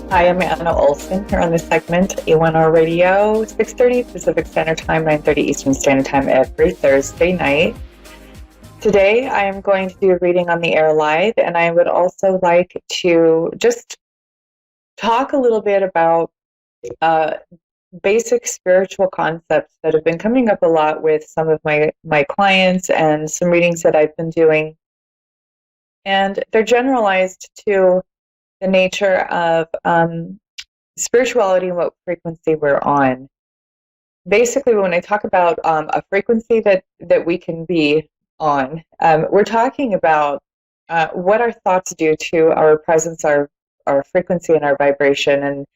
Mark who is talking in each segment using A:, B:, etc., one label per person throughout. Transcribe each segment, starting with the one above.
A: Hi, I'm Anna Olsen here on this segment, A1R Radio, 6:30 Pacific Standard Time, 9:30 Eastern Standard Time every Thursday night. Today, I am going to do a reading on the air live, and I would also like to just talk a little bit about basic spiritual concepts that have been coming up a lot with some of my clients and some readings that I've been doing. And they're generalized to the nature of spirituality and what frequency we're on. Basically, when I talk about a frequency that we can be on, we're talking about what our thoughts do to our presence, our frequency, and our vibration. And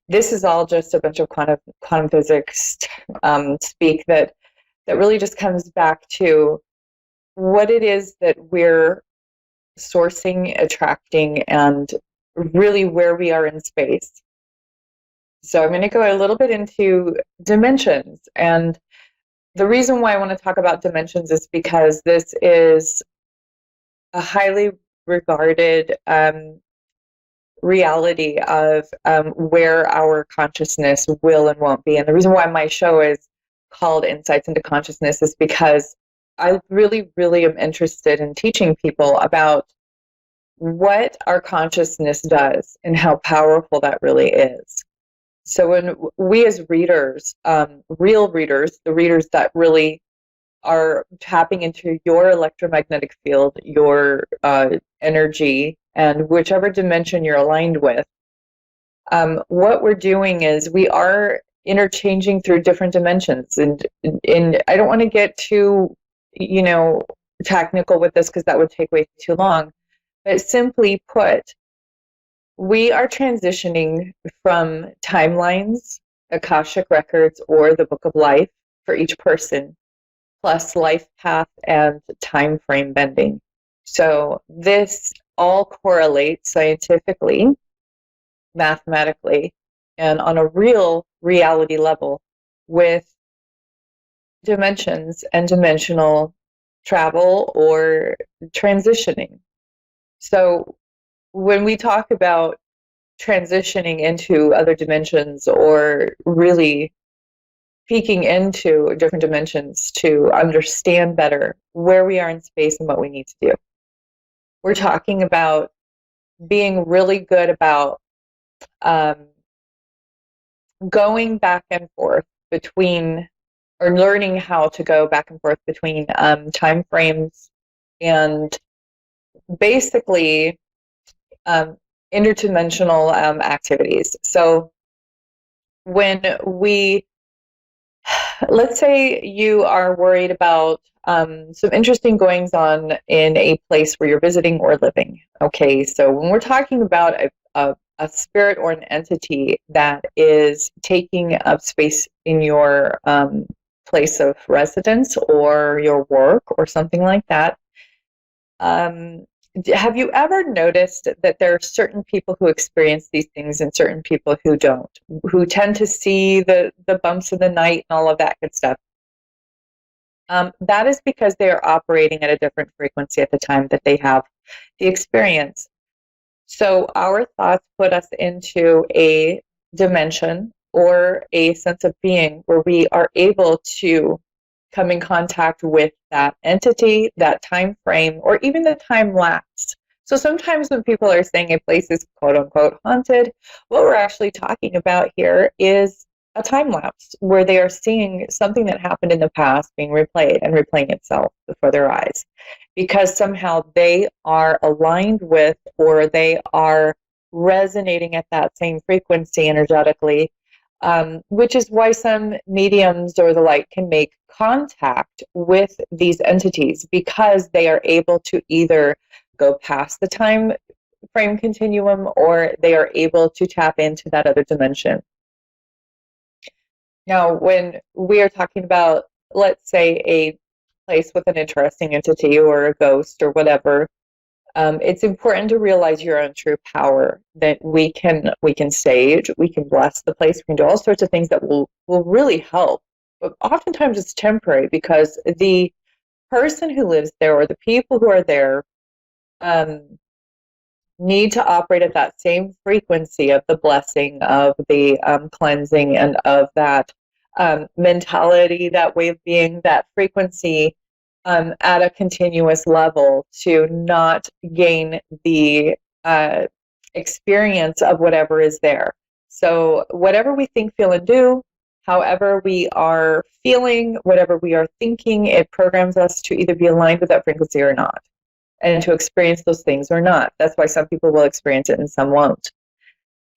A: this is all just a bunch of quantum physics speak that really just comes back to what it is that we're sourcing, attracting, and really where we are in space. So I'm going to go a little bit into dimensions. And the reason why I want to talk about dimensions is because this is a highly regarded reality of where our consciousness will and won't be. And the reason why my show is called Insights into Consciousness is because I really, really am interested in teaching people about what our consciousness does and how powerful that really is. So when we as readers, real readers, the readers that really are tapping into your electromagnetic field, your energy, and whichever dimension you're aligned with, what we're doing is we are interchanging through different dimensions. And I don't want to get too, technical with this because that would take way too long. But simply put, we are transitioning from timelines, Akashic records, or the Book of Life for each person, plus life path and time frame bending. So this all correlates scientifically, mathematically, and on a real reality level with dimensions and dimensional travel or transitioning. So when we talk about transitioning into other dimensions or really peeking into different dimensions to understand better where we are in space and what we need to do, we're talking about being really good about going back and forth between, or learning how to go back and forth between time frames and basically interdimensional activities. So when let's say you are worried about some interesting goings on in a place where you're visiting or living. Okay, so when we're talking about a spirit or an entity that is taking up space in your place of residence or your work or something like that, have you ever noticed that there are certain people who experience these things and certain people who don't, who tend to see the bumps in the night and all of that good stuff? That is because they are operating at a different frequency at the time that they have the experience. So our thoughts put us into a dimension or a sense of being where we are able to come in contact with that entity, that time frame, or even the time lapse. So sometimes when people are saying a place is quote unquote haunted, what we're actually talking about here is a time lapse where they are seeing something that happened in the past being replayed and replaying itself before their eyes, because somehow they are aligned with, or they are resonating at that same frequency energetically, which is why some mediums or the like can make contact with these entities, because they are able to either go past the time frame continuum or they are able to tap into that other dimension. Now, when we are talking about, let's say, a place with an interesting entity or a ghost or whatever, it's important to realize your own true power, that we can sage, we can bless the place, we can do all sorts of things that will really help. But oftentimes it's temporary because the person who lives there or the people who are there need to operate at that same frequency of the blessing, of the cleansing, and of that mentality, that way of being, that frequency at a continuous level, to not gain the experience of whatever is there. So whatever we think, feel, and do, however we are feeling, whatever we are thinking, it programs us to either be aligned with that frequency or not, and to experience those things or not. That's why some people will experience it and some won't.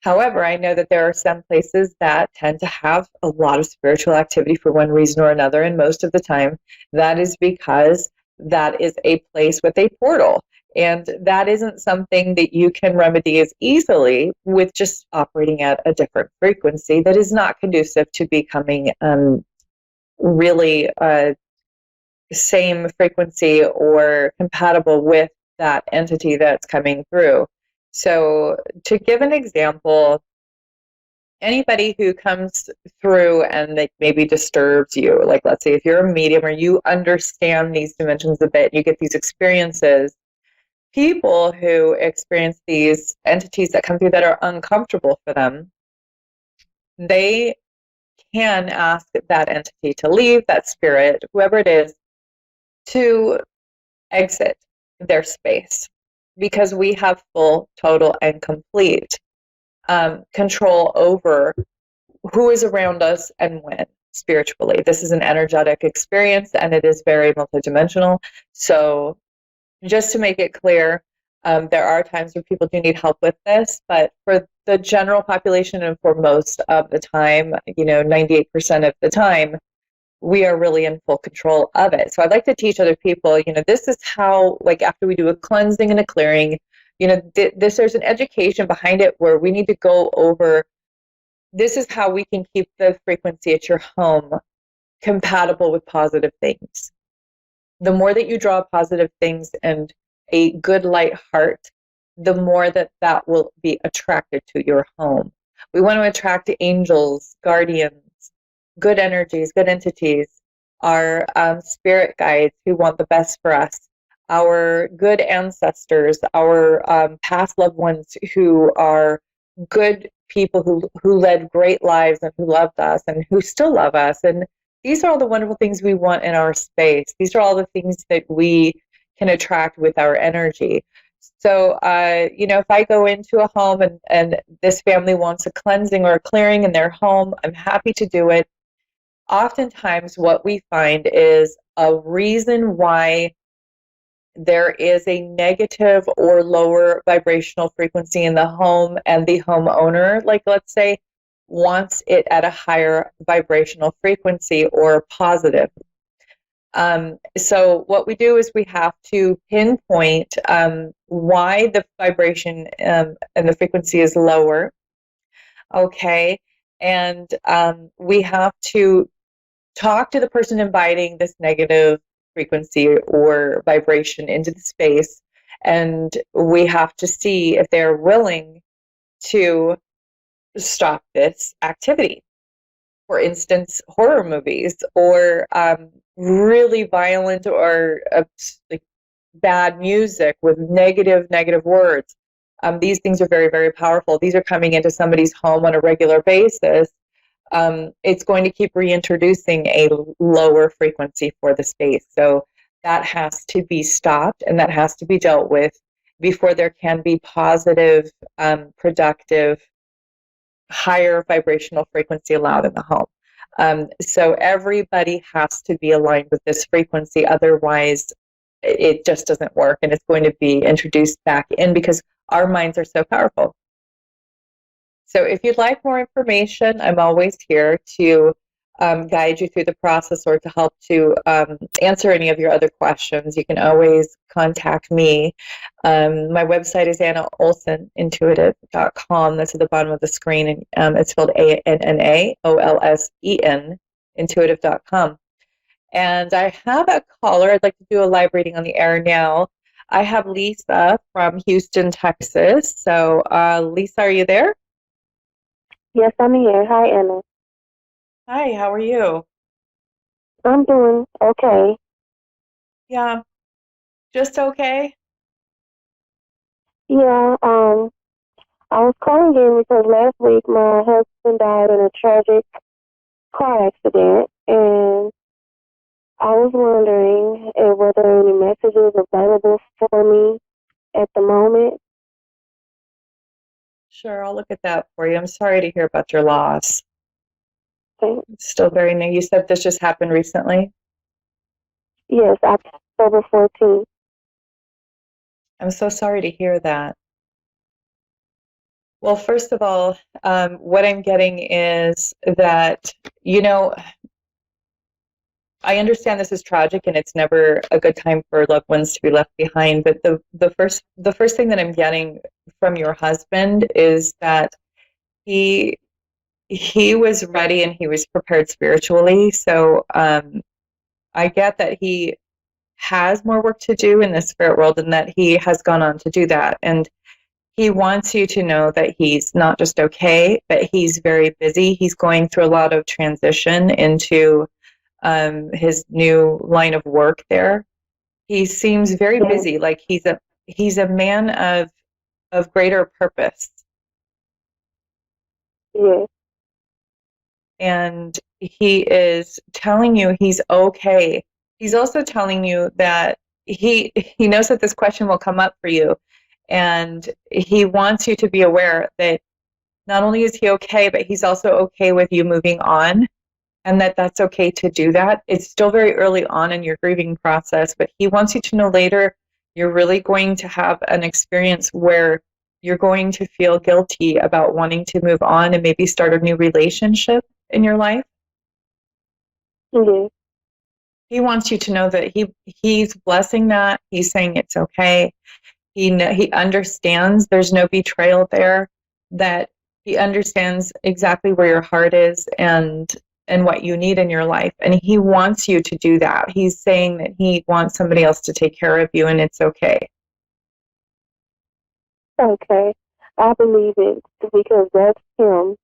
A: However, I know that there are some places that tend to have a lot of spiritual activity for one reason or another, and most of the time that is because that is a place with a portal. And that isn't something that you can remedy as easily with just operating at a different frequency that is not conducive to becoming really same frequency or compatible with that entity that's coming through. So to give an example, anybody who comes through and like maybe disturbs you, like let's say if you're a medium or you understand these dimensions a bit, you get these experiences, people who experience these entities that come through that are uncomfortable for them, they can ask that entity to leave, that spirit, whoever it is, to exit their space, because we have full, total, and complete control over who is around us and when, spiritually. This is an energetic experience and it is very multidimensional. So just to make it clear, there are times where people do need help with this, but for the general population and for most of the time, 98% of the time, we are really in full control of it. So I'd like to teach other people, this is how, like after we do a cleansing and a clearing, there's an education behind it where we need to go over, this is how we can keep the frequency at your home compatible with positive things. The more that you draw positive things and a good light heart, the more that will be attracted to your home. We want to attract angels, guardians, good energies, good entities, our spirit guides who want the best for us, our good ancestors, our past loved ones who are good people who led great lives and who loved us and who still love us. And these are all the wonderful things we want in our space. These are all the things that we can attract with our energy. So, if I go into a home and this family wants a cleansing or a clearing in their home, I'm happy to do it. Oftentimes what we find is a reason why there is a negative or lower vibrational frequency in the home, and the homeowner, like let's say, wants it at a higher vibrational frequency or positive. So what we do is we have to pinpoint why the vibration and the frequency is lower. Okay. And we have to talk to the person inviting this negative frequency or vibration into the space. And we have to see if they're willing to stop this activity. For instance, horror movies or really violent or like bad music with negative words. These things are very, very powerful. These are coming into somebody's home on a regular basis. It's going to keep reintroducing a lower frequency for the space. So that has to be stopped and that has to be dealt with before there can be positive, productive, higher vibrational frequency allowed in the home. So everybody has to be aligned with this frequency. Otherwise, it just doesn't work, and it's going to be introduced back in because our minds are so powerful. So if you'd like more information, I'm always here to guide you through the process or to help to answer any of your other questions. You can always contact me. My website is AnnaOlsen, That's at the bottom of the screen, and it's spelled ANNAOLSEN, intuitive.com. And I have a caller. I'd like to do a live reading on the air now. I have Lisa from Houston, Texas. So Lisa, are you there?
B: Yes, I'm here. Hi, Anna.
A: Hi, how are you?
B: I'm doing okay.
A: Yeah, just okay.
B: Yeah, I was calling in because last week my husband died in a tragic car accident, and I was wondering were there any messages available for me at the moment?
A: Sure, I'll look at that for you. I'm sorry to hear about your loss.
B: Thanks.
A: It's still very new. You said this just happened recently?
B: Yes, October 14th.
A: I'm so sorry to hear that. Well, first of all, what I'm getting is that, you know, I understand this is tragic and it's never a good time for loved ones to be left behind. But the first thing that I'm getting from your husband is that he he was ready and he was prepared spiritually. So I get that he has more work to do in the spirit world and that he has gone on to do that. And he wants you to know that he's not just okay, but he's very busy. He's going through a lot of transition into his new line of work there. He seems very busy, like he's a man of greater purpose.
B: Yes,
A: And he is telling you he's okay. He's also telling you that he knows that this question will come up for you, and he wants you to be aware that not only is he okay, but he's also okay with you moving on, and that that's okay to do that. It's still very early on in your grieving process, but he wants you to know later you're really going to have an experience where you're going to feel guilty about wanting to move on and maybe start a new relationship in your life.
B: yes,
A: He wants you to know that he's blessing that. He's saying it's okay. He understands there's no betrayal there, that he understands exactly where your heart is and what you need in your life, and he wants you to do that. He's saying that he wants somebody else to take care of you and it's okay.
B: okay. I believe it because that's him.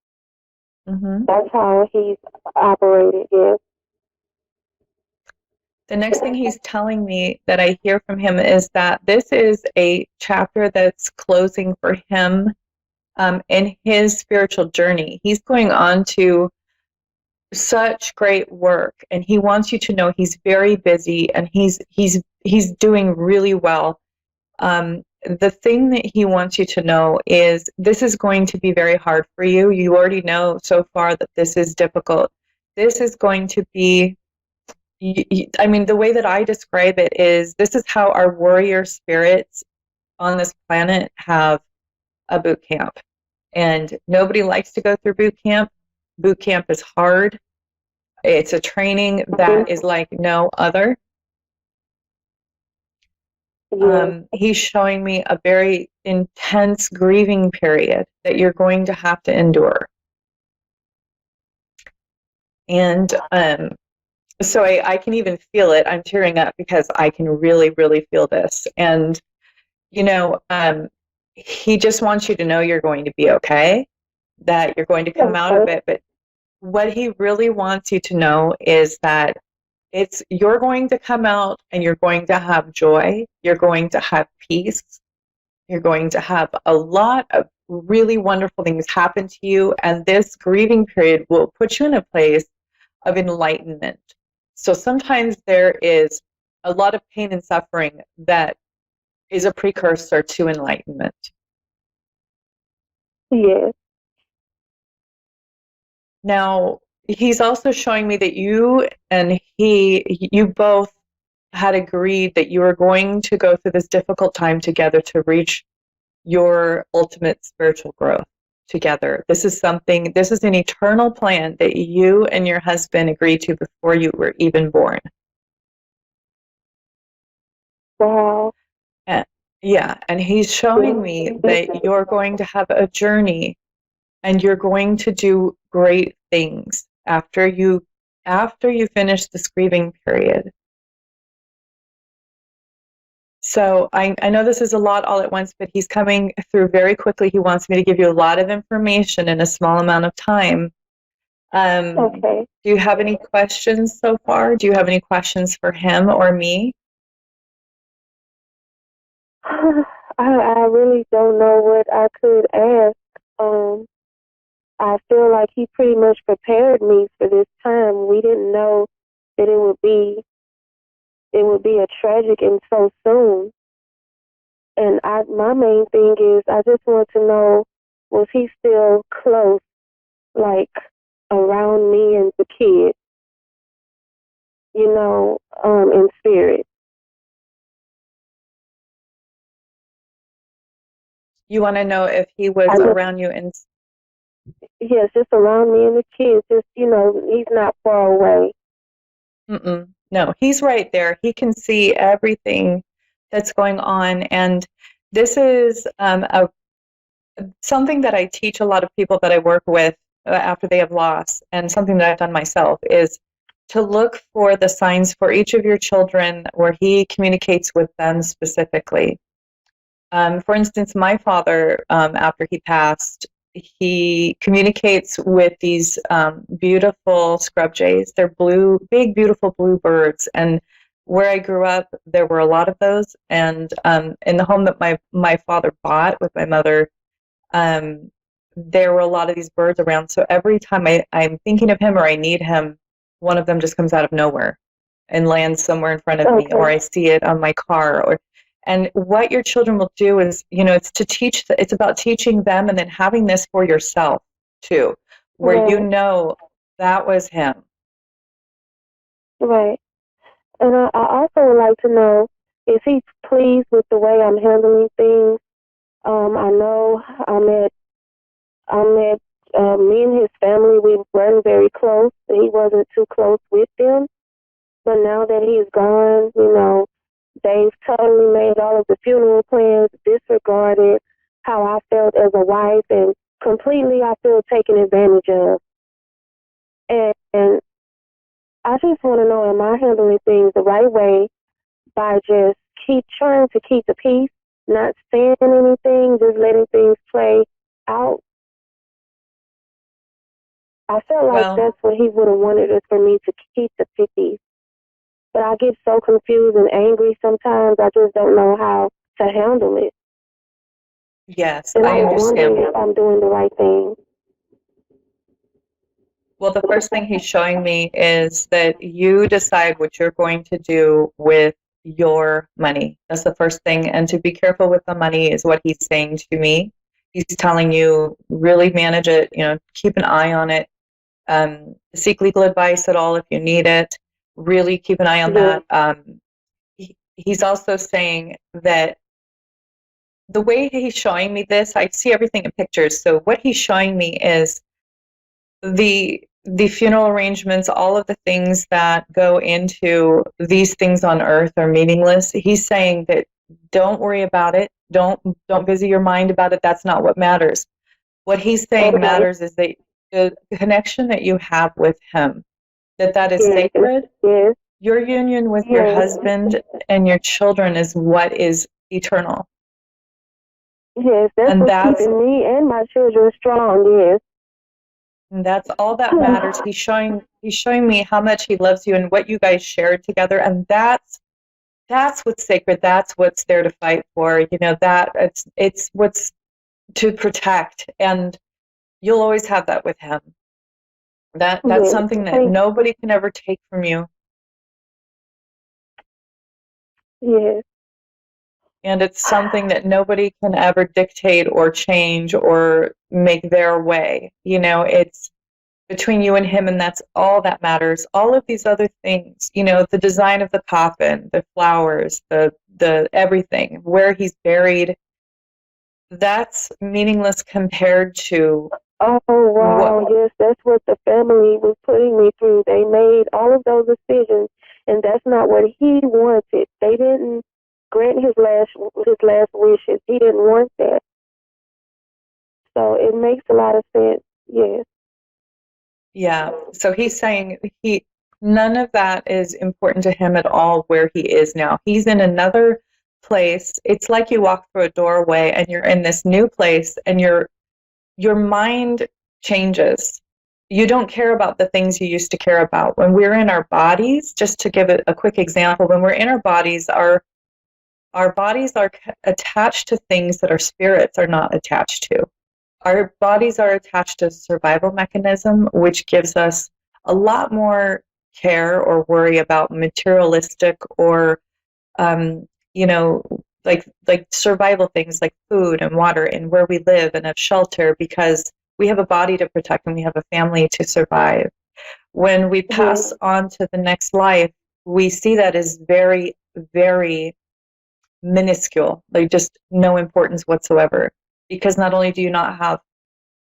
A: Mm-hmm.
B: That's how he's operated, yes.
A: The next thing he's telling me that I hear from him is that this is a chapter that's closing for him in his spiritual journey. He's going on to such great work, and he wants you to know he's very busy and he's doing really well. The thing that he wants you to know is this is going to be very hard for you. You already know so far that this is difficult. This is going to be, I mean, the way that I describe it is this is how our warrior spirits on this planet have a boot camp. And nobody likes to go through boot camp. Boot camp is hard. It's a training that is like no other.
B: Yes,
A: He's showing me a very intense grieving period that you're going to have to endure. And so I can even feel it. I'm tearing up because I can really, really feel this. And, you know, he just wants you to know you're going to be okay, that you're going to come out of it. But what he really wants you to know is that you're going to come out and you're going to have joy. You're going to have peace. You're going to have a lot of really wonderful things happen to you. And this grieving period will put you in a place of enlightenment. So sometimes there is a lot of pain and suffering that is a precursor to enlightenment.
B: yes,
A: Now, he's also showing me that you both had agreed that you were going to go through this difficult time together to reach your ultimate spiritual growth together. This is an eternal plan that you and your husband agreed to before you were even born.
B: wow,
A: And, yeah, and he's showing me that you're going to have a journey and you're going to do great things after you finish this grieving period. So I know this is a lot all at once, but he's coming through very quickly. He wants me to give you a lot of information in a small amount of time.
B: okay.
A: Do you have any questions so far? Do you have any questions for him or me?
B: I really don't know what I could ask. Um, I feel like he pretty much prepared me for this time. We didn't know that it would be a tragic and so soon. And my main thing is I just want to know, was he still close, like around me and the kid, in spirit.
A: You want to know if he was
B: I just
A: around you in.
B: Yes, just around me and the kids. Just he's not far away.
A: No, he's right there. He can see everything that's going on. And this is something that I teach a lot of people that I work with after they have lost, and something that I've done myself is to look for the signs for each of your children where he communicates with them specifically. For instance, my father, after he passed, he communicates with these beautiful scrub jays. They're blue, big, beautiful blue birds. And where I grew up, there were a lot of those. And in the home that my father bought with my mother, um, there were a lot of these birds around. So every time I'm thinking of him or I need him, one of them just comes out of nowhere and lands somewhere in front of me, or I see it on my car. And what your children will do is, it's about teaching them and then having this for yourself too, where
B: Right.
A: that was him.
B: Right. And I also would like to know, is he pleased with the way I'm handling things? I know me and his family, we weren't very close. He wasn't too close with them. But now that he's gone, they've totally made all of the funeral plans, disregarded how I felt as a wife, and completely I feel taken advantage of. And I just want to know, am I handling things the right way by just keep trying to keep the peace, not saying anything, just letting things play out? I felt like
A: Well,
B: that's what he would have wanted, is for me to keep the peace. But I get so confused and angry sometimes. I just don't know how to handle it.
A: yes,
B: And I
A: I
B: was wondering
A: understand.
B: if I'm doing the right thing.
A: Well, the first thing he's showing me is that you decide what you're going to do with your money. That's the first thing. And to be careful with the money is what he's saying to me. He's telling you really manage it, keep an eye on it, seek legal advice at all if you need it. Really keep an eye on
B: Yeah.
A: that. He's also saying that the way he's showing me this, I see everything in pictures. So what he's showing me is the funeral arrangements, all of the things that go into these things on earth are meaningless. He's saying that don't worry about it. Don't busy your mind about it. That's not what matters. What he's saying matters is that the connection that you have with him, that is
B: Yes.
A: sacred.
B: Yes.
A: Your union with your husband and your children is what is eternal.
B: Yes, that's
A: And
B: what's
A: that's
B: keeping me and my children strong. Yes.
A: And that's all that matters. He's showing me how much he loves you and what you guys shared together. And that's what's sacred. That's what's there to fight for. That it's what's to protect. And you'll always have that with him. That's
B: Yes.
A: something that nobody can ever take from you.
B: Yes.
A: And it's something that nobody can ever dictate or change or make their way. It's between you and him, and that's all that matters. All of these other things, the design of the coffin, the flowers, the everything, where he's buried, that's meaningless compared to
B: Oh
A: what.
B: wow, yes, that's what the family was putting me through. They made all of those decisions, and that's not what he wanted. They didn't grant his last wishes. He didn't want that. So it makes a lot of sense. Yes.
A: Yeah. So he's saying none of that is important to him at all where he is now. He's in another place. It's like you walk through a doorway and you're in this new place, and your mind changes. You don't care about the things you used to care about. When we're in our bodies, just to give it a quick example, when we're in our bodies, our bodies are attached to things that our spirits are not attached to. Our bodies are attached to a survival mechanism, which gives us a lot more care or worry about materialistic or, you know, like survival things like food and water and where we live and of shelter, because we have a body to protect and we have a family to survive. When we pass on to the next life, we see that as very, very minuscule, like just no importance whatsoever. Because not only do you not have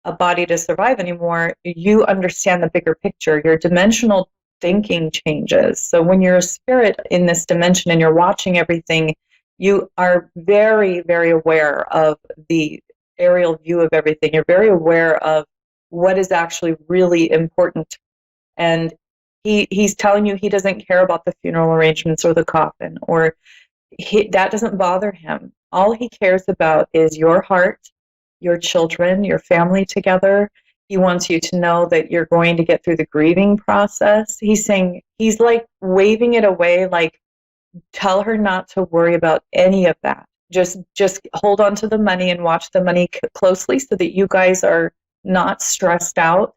A: a body to survive anymore, you understand the bigger picture. Your dimensional thinking changes. So when you're a spirit in this dimension and you're watching everything, you are very, very aware of the aerial view of everything. You're very aware of what is actually really important. And he's telling you he doesn't care about the funeral arrangements or the coffin, or that doesn't bother him. All he cares about is your heart, your children, your family together. He wants you to know that you're going to get through the grieving process. He's saying, he's like waving it away, like, tell her not to worry about any of that. Just hold on to the money and watch the money closely so that you guys are not stressed out.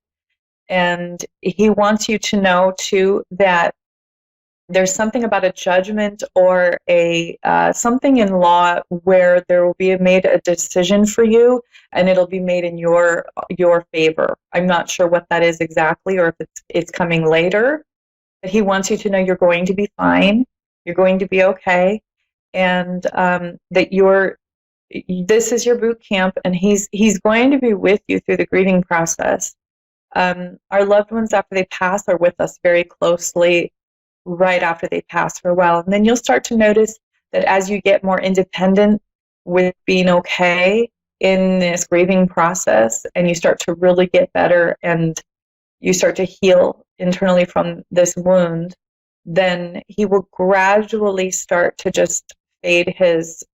A: And he wants you to know too that there's something about a judgment or a something in law where there will be made a decision for you, and it'll be made in your favor. I'm not sure what that is exactly, or if it's coming later. But he wants you to know you're going to be fine, you're going to be okay, and that this is your boot camp, and he's going to be with you through the grieving process. Our loved ones after they pass are with us very closely right after they pass for a while. And then you'll start to notice that as you get more independent with being okay in this grieving process, and you start to really get better and you start to heal internally from this wound, then he will gradually start to just fade his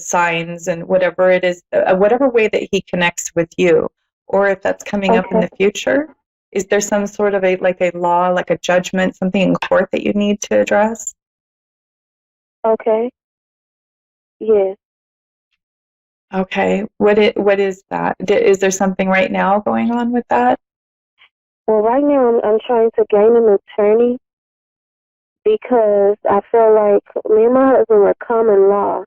A: signs and whatever it is, whatever way that he connects with you, or if that's coming up in the future. Is there some sort of a law, like a judgment, something in court that you need to address?
B: Okay. Yes.
A: Okay. What is that? Is there something right now going on with that?
B: Well, right now I'm trying to gain an attorney because I feel like me and my husband were common law.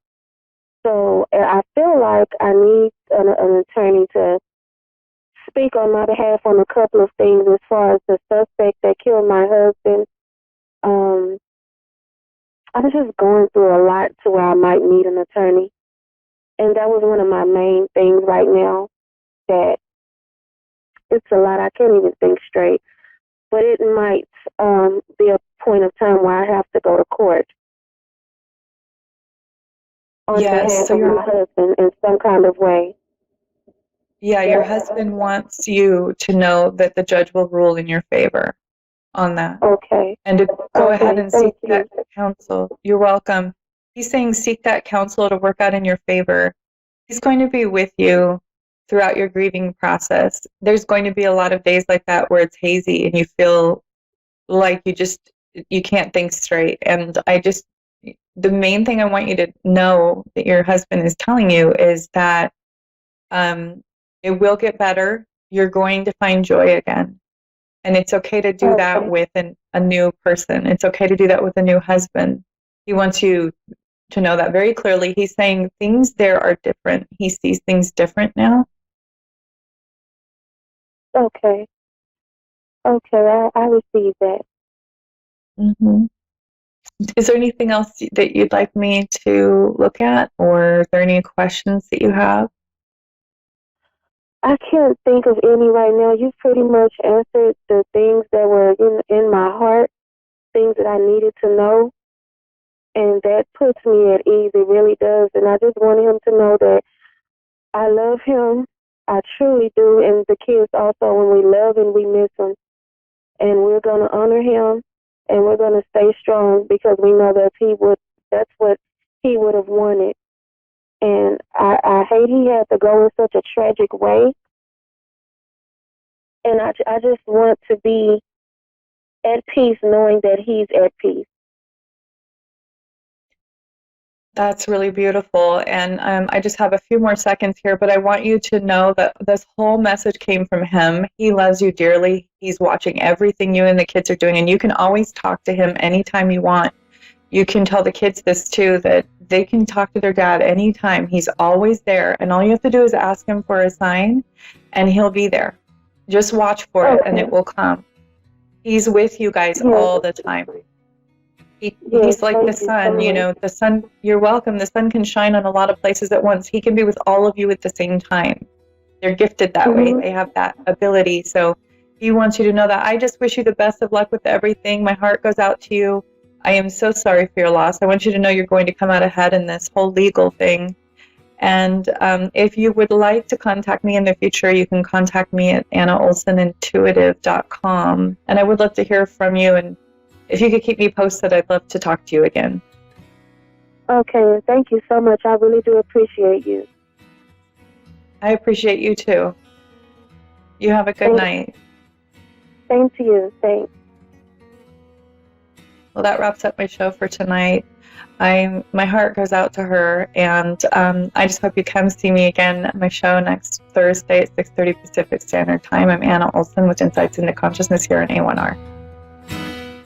B: So I feel like I need an attorney to speak on my behalf on a couple of things as far as the suspect that killed my husband. I'm just going through a lot to where I might need an attorney. And that was one of my main things right now, that it's a lot. I can't even think straight. But it might be a point of time where I have to go to court on behalf of my husband in some kind of way.
A: Yeah, your husband wants you to know that the judge will rule in your favor on that.
B: Okay.
A: And to go ahead and seek that counsel. You're welcome. He's saying seek that counsel to work out in your favor. He's going to be with you throughout your grieving process. There's going to be a lot of days like that where it's hazy and you feel like you can't think straight. And the main thing I want you to know that your husband is telling you is that it will get better. You're going to find joy again. And it's okay to do that with a new person. It's okay to do that with a new husband. He wants you to know that very clearly. He's saying things there are different. He sees things different now.
B: Okay. Okay, I receive that.
A: Mm-hmm. Is there anything else that you'd like me to look at, or are there any questions that you have?
B: I can't think of any right now. You pretty much answered the things that were in my heart, things that I needed to know. And that puts me at ease. It really does. And I just want him to know that I love him. I truly do. And the kids also, when we love him, we miss him. And we're going to honor him. And we're going to stay strong because we know that that's what he would have wanted. And I hate he had to go in such a tragic way. And I just want to be at peace knowing that he's at peace.
A: That's really beautiful. And I just have a few more seconds here, but I want you to know that this whole message came from him. He loves you dearly. He's watching everything you and the kids are doing, and you can always talk to him anytime you want. You can tell the kids this too, that they can talk to their dad anytime. He's always there, and all you have to do is ask him for a sign, and he'll be there. Just watch for it, and it will come. He's with you guys all the time. He's like the sun, you know, the sun, you're welcome. The sun can shine on a lot of places at once. He can be with all of you at the same time. They're gifted that way. They have that ability. So he wants you to know that. I just wish you the best of luck with everything. My heart goes out to you. I am so sorry for your loss. I want you to know you're going to come out ahead in this whole legal thing. And if you would like to contact me in the future, you can contact me at AnnaOlsenIntuitive.com. And I would love to hear from you. And if you could keep me posted, I'd love to talk to you again.
B: Okay, thank you so much. I really do appreciate you.
A: I appreciate you too. You have a good night.
B: Same to you. Thanks.
A: Well, that wraps up my show for tonight. My heart goes out to her, and I just hope you come see me again at my show next Thursday at 6:30 Pacific Standard Time. I'm Anna Olsen with Insights into Consciousness here on A1R.